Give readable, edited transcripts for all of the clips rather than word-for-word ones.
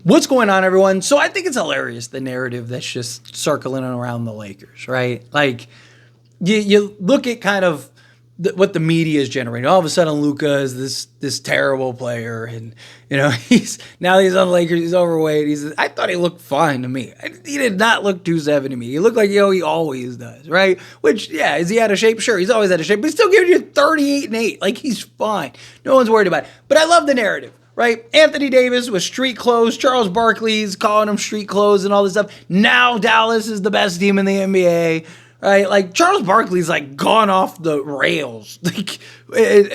What's going on, everyone? So I think it's hilarious, the narrative that's just circling around the Lakers, right? Like, you look at kind of what the media is generating. All of a sudden, Luka is this terrible player, and he's on the Lakers. He's overweight. I thought he looked fine to me. He did not look 270 to me. He looked like he always does, right? Which, yeah, is he out of shape? Sure, he's always out of shape, but he's still giving you 38-8. Like, he's fine. No one's worried about it. But I love the narrative. Right? Anthony Davis with street clothes. Charles Barkley's calling him street clothes and all this stuff. Now Dallas is the best team in the NBA. Right? Like, Charles Barkley's like gone off the rails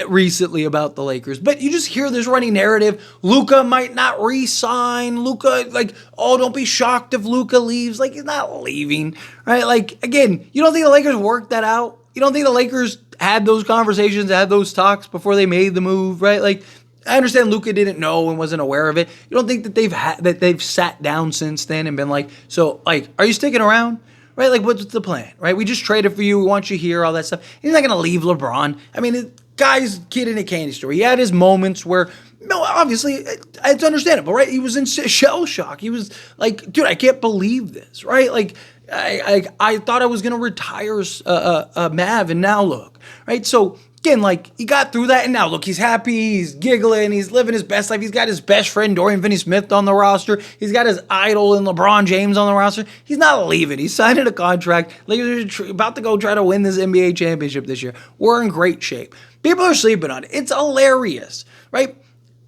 recently about the Lakers. But you just hear this running narrative. Luka might not re-sign. Luka, don't be shocked if Luka leaves. Like, he's not leaving. Right? Like, again, you don't think the Lakers worked that out? You don't think the Lakers had those conversations, had those talks before they made the move? Right? Like, I understand Luka didn't know and wasn't aware of it. You don't think that they've sat down since then and been like, so, are you sticking around? Right? Like, what's the plan? Right? We just traded for you. We want you here, all that stuff. He's not going to leave LeBron. I mean, the guy's kid in a candy store. He had his moments where, no, obviously, it's understandable, right? He was in shell shock. He was like, dude, I can't believe this, right? Like, I thought I was going to retire Mav, and now look, right? So, again, he got through that, and now look, he's happy, he's giggling, he's living his best life. He's got his best friend, Dorian Finney-Smith, on the roster. He's got his idol in LeBron James on the roster. He's not leaving. He's signing a contract. Lakers are about to go try to win this NBA championship this year. We're in great shape. People are sleeping on it. It's hilarious, right?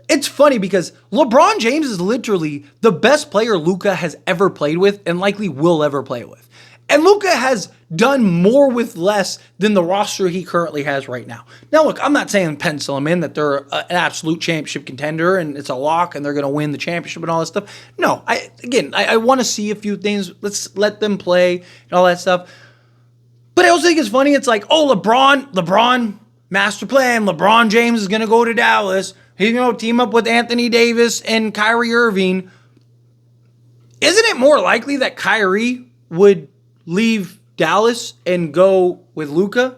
It's funny because LeBron James is literally the best player Luka has ever played with and likely will ever play with. And Luka has done more with less than the roster he currently has right now. Now, look, I'm not saying pencil them in, that they're an absolute championship contender and it's a lock and they're going to win the championship and all that stuff. No, I want to see a few things. Let's let them play and all that stuff. But I also think it's funny. It's like, oh, LeBron, master plan. LeBron James is going to go to Dallas. He's going to team up with Anthony Davis and Kyrie Irving. Isn't it more likely that Kyrie would leave Dallas and go with Luka?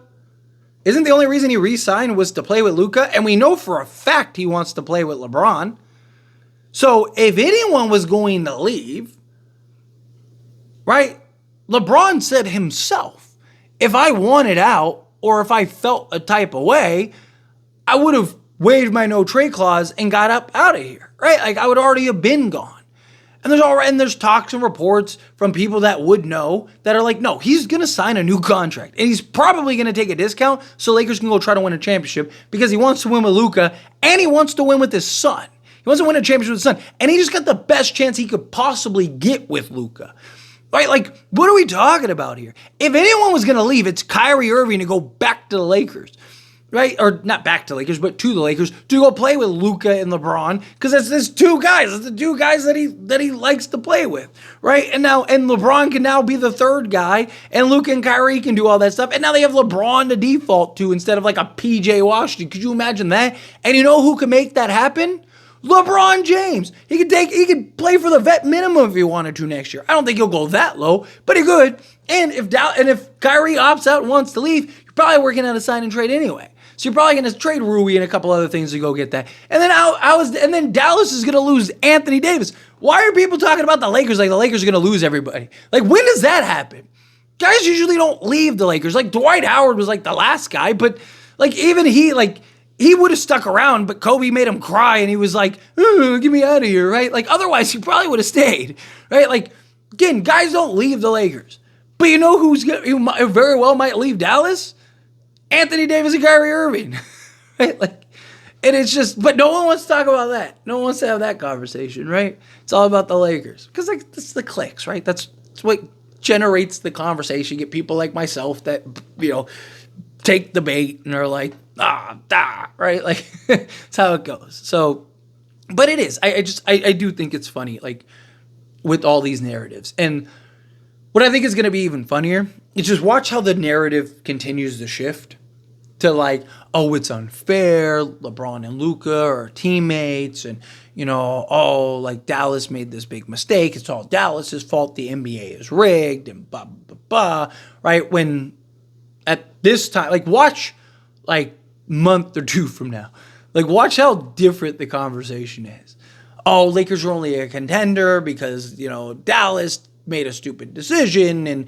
Isn't the only reason he re-signed was to play with Luka? And we know for a fact he wants to play with LeBron. So if anyone was going to leave, right, LeBron said himself, if I wanted out or if I felt a type of way, I would have waived my no trade clause and got up out of here, right? Like, I would already have been gone. And there's talks and reports from people that would know that are like, no, he's going to sign a new contract. And he's probably going to take a discount so Lakers can go try to win a championship because he wants to win with Luka and he wants to win with his son. He wants to win a championship with his son. And he just got the best chance he could possibly get with Luka. Right? Like, what are we talking about here? If anyone was going to leave, it's Kyrie Irving to go back to the Lakers. Right? Or not back to Lakers, but to the Lakers to go play with Luka and LeBron because it's the two guys that he likes to play with, right? And LeBron can now be the third guy, and Luka and Kyrie can do all that stuff, and now they have LeBron to default to instead of like a PJ Washington. Could you imagine that? And you know who can make that happen? LeBron James. He could play for the vet minimum if he wanted to next year. I don't think he'll go that low, but he could. And if Kyrie opts out and wants to leave, you're probably working on a sign and trade anyway. So you're probably going to trade Rui and a couple other things to go get that. And then Dallas is going to lose Anthony Davis. Why are people talking about the Lakers like the Lakers are going to lose everybody? Like, when does that happen? Guys usually don't leave the Lakers. Like, Dwight Howard was like the last guy, but even he would have stuck around, but Kobe made him cry and he was like, get me out of here, right? Like, otherwise he probably would have stayed, right? Like, again, guys don't leave the Lakers. But you know who very well might leave Dallas? Anthony Davis and Kyrie Irving, right? Like, and it's just, but no one wants to talk about that. No one wants to have that conversation, right? It's all about the Lakers because that's the clicks, right? That's what generates the conversation. Get people like myself that take the bait and are like, right? Like, that's how it goes. So, but it is. I do think it's funny, like, with all these narratives. And what I think is going to be even funnier is just watch how the narrative continues to shift to like, oh, it's unfair. LeBron and Luka are teammates. And, like Dallas made this big mistake. It's all Dallas's fault. The NBA is rigged and blah, blah, blah. Right? When at this time, like watch like month or two from now, like watch how different the conversation is. oh, Lakers are only a contender because, Dallas made a stupid decision and,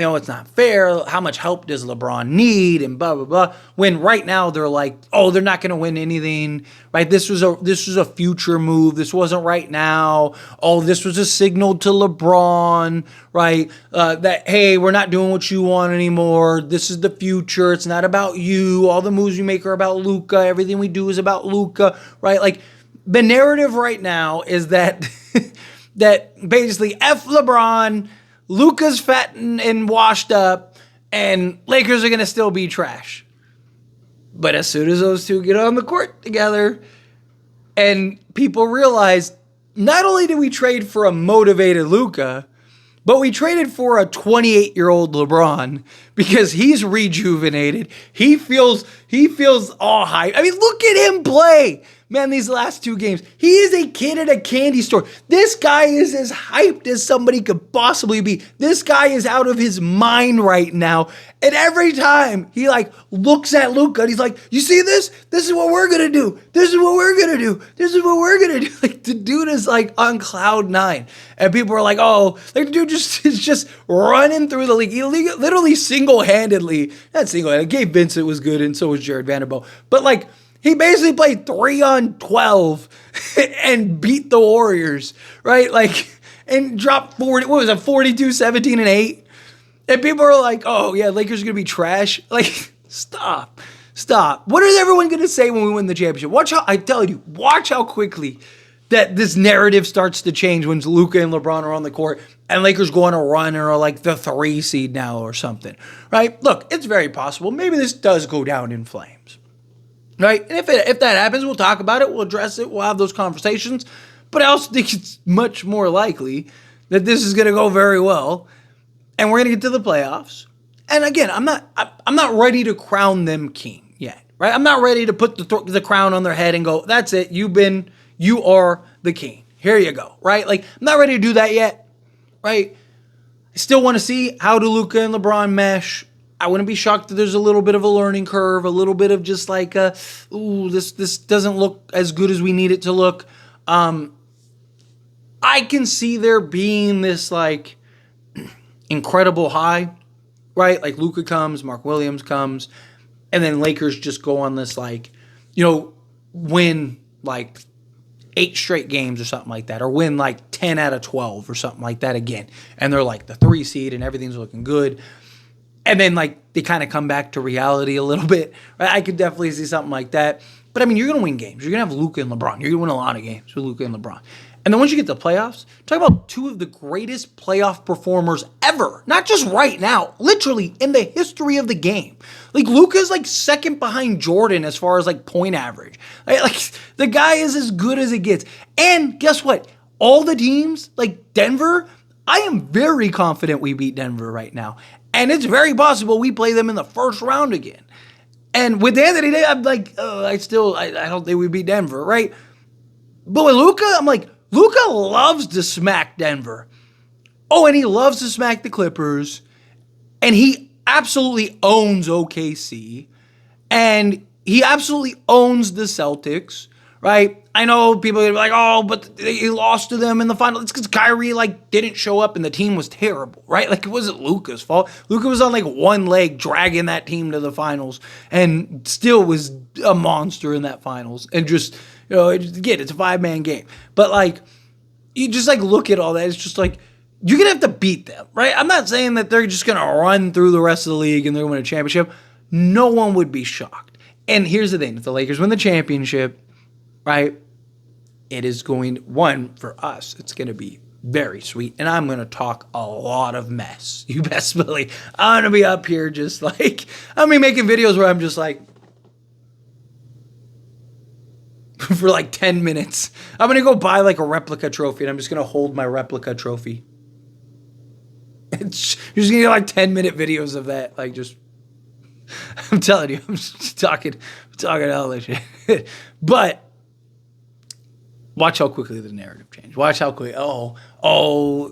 it's not fair. How much help does LeBron need? And blah, blah, blah. When right now they're like, oh, they're not going to win anything, right? This was a future move. This wasn't right now. Oh, this was a signal to LeBron, right? That, hey, we're not doing what you want anymore. This is the future. It's not about you. All the moves we make are about Luka. Everything we do is about Luka, right? Like the narrative right now is that, that basically F LeBron, Luka's fat and washed up, and Lakers are going to still be trash. But as soon as those two get on the court together, and people realize, not only did we trade for a motivated Luka, but we traded for a 28-year-old LeBron because he's rejuvenated. He feels all hype. I mean, look at him play. Man, these last two games, he is a kid at a candy store. This guy is as hyped as somebody could possibly be. This guy is out of his mind right now. And every time he looks at Luka and he's like, you see this? This is what we're going to do. This is what we're going to do. This is what we're going to do. Like the dude is on cloud nine. And people are like, oh, the dude is just running through the league. He literally single-handedly, not single-handedly, Gabe Vincent was good and so was Jared Vanderbilt. But he basically played 3-on-12 and beat the Warriors, right? And dropped 42, 17, and 8. And people are like, oh, yeah, Lakers are going to be trash. Stop. What is everyone going to say when we win the championship? Watch how quickly that this narrative starts to change when Luka and LeBron are on the court and Lakers go on a run and are the 3 seed now or something, right? Look, it's very possible. Maybe this does go down in flames. Right? And if that happens, we'll talk about it. We'll address it. We'll have those conversations. But I also think it's much more likely that this is going to go very well. And we're going to get to the playoffs. And again, I'm not ready to crown them king yet. Right? I'm not ready to put the crown on their head and go, that's it. You are the king. Here you go. Right? I'm not ready to do that yet. Right? I still want to see how do Luka and LeBron mesh. I wouldn't be shocked if there's a little bit of a learning curve, a little bit of just this doesn't look as good as we need it to look. I can see there being this incredible high, right? Luka comes, Mark Williams comes, and then Lakers just go on this win 8 straight games or something like that, or win 10 out of 12 or something like that again. And they're the 3 seed and everything's looking good. And then, they kind of come back to reality a little bit. Right? I could definitely see something like that. But, you're going to win games. You're going to have Luka and LeBron. You're going to win a lot of games with Luka and LeBron. And then once you get to the playoffs, talk about 2 of the greatest playoff performers ever. Not just right now. Literally in the history of the game. Luka's, second behind Jordan as far as, point average. The guy is as good as it gets. And guess what? All the teams, Denver, I am very confident we beat Denver right now. And it's very possible we play them in the first round again. And with Anthony Davis, I'm I don't think we beat Denver, right? But with Luka, I'm Luka loves to smack Denver. Oh, and he loves to smack the Clippers. And he absolutely owns OKC. And he absolutely owns the Celtics, right? I know people are like, oh, but he lost to them in the final. It's because Kyrie, didn't show up and the team was terrible, right? It wasn't Luka's fault. Luka was on, one leg dragging that team to the finals and still was a monster in that finals. And just, again, it's a 5-man game. But, you just, look at all that. It's just, you're going to have to beat them, right? I'm not saying that they're just going to run through the rest of the league and they're going to win a championship. No one would be shocked. And here's the thing. If the Lakers win the championship, right, it is going, for us, it's going to be very sweet. And I'm going to talk a lot of mess. You best believe. I'm going to be up here just I'm going to be making videos where I'm just for 10 minutes. I'm going to go buy a replica trophy and I'm just going to hold my replica trophy. You're just going to get 10-minute videos of that. I'm telling you, I'm just talking all this shit. But watch how quickly the narrative changed. Watch how quick. Oh,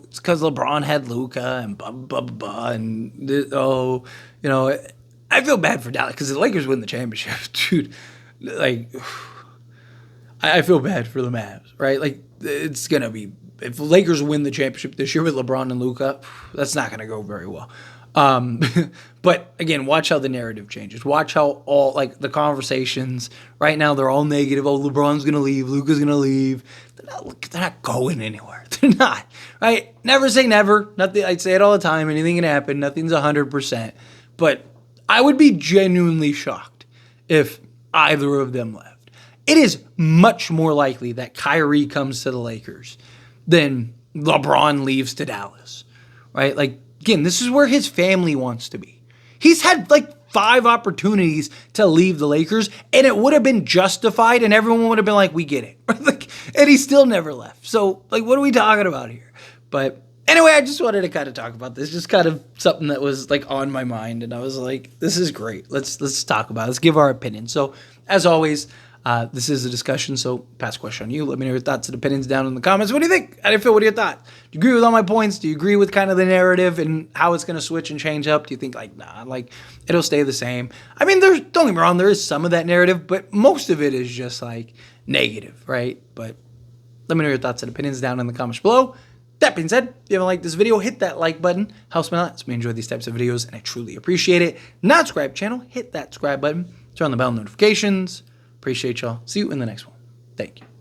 it's because LeBron had Luka and blah, blah, blah, blah. And, I feel bad for Dallas because the Lakers win the championship. Dude, I feel bad for the Mavs, right? it's going to be, if the Lakers win the championship this year with LeBron and Luka, that's not going to go very well. But again, watch how the narrative changes. Watch how all like the conversations right now, they're all negative. Oh, LeBron's going to leave. Luka's going to leave. They're not going anywhere. They're not, right? Never say never. Nothing. I say it all the time. Anything can happen. Nothing's 100%. But I would be genuinely shocked if either of them left. It is much more likely that Kyrie comes to the Lakers than LeBron leaves to Dallas, right? Like, again, this is where his family wants to be. He's had like 5 opportunities to leave the Lakers, and it would have been justified, and everyone would have been like, we get it. Like, and he still never left. So, like, what are we talking about here? But anyway, I just wanted to kind of talk about this. Just kind of something that was like on my mind, and I was like, this is great. Let's talk about it. Let's give our opinion. So, as always, this is a discussion, so pass a question on you. Let me know your thoughts and opinions down in the comments. What do you think? How do you feel? What are your thoughts? Do you agree with all my points? Do you agree with kind of the narrative and how it's going to switch and change up? Do you think like, nah, like it'll stay the same? I mean, don't get me wrong, there is some of that narrative, but most of it is just like negative, right? But let me know your thoughts and opinions down in the comments below. That being said, if you haven't liked this video, hit that like button. Helps me a lot. It's me enjoy these types of videos, and I truly appreciate it. Not subscribe channel, hit that subscribe button. Turn on the bell notifications. Appreciate y'all. See you in the next one. Thank you.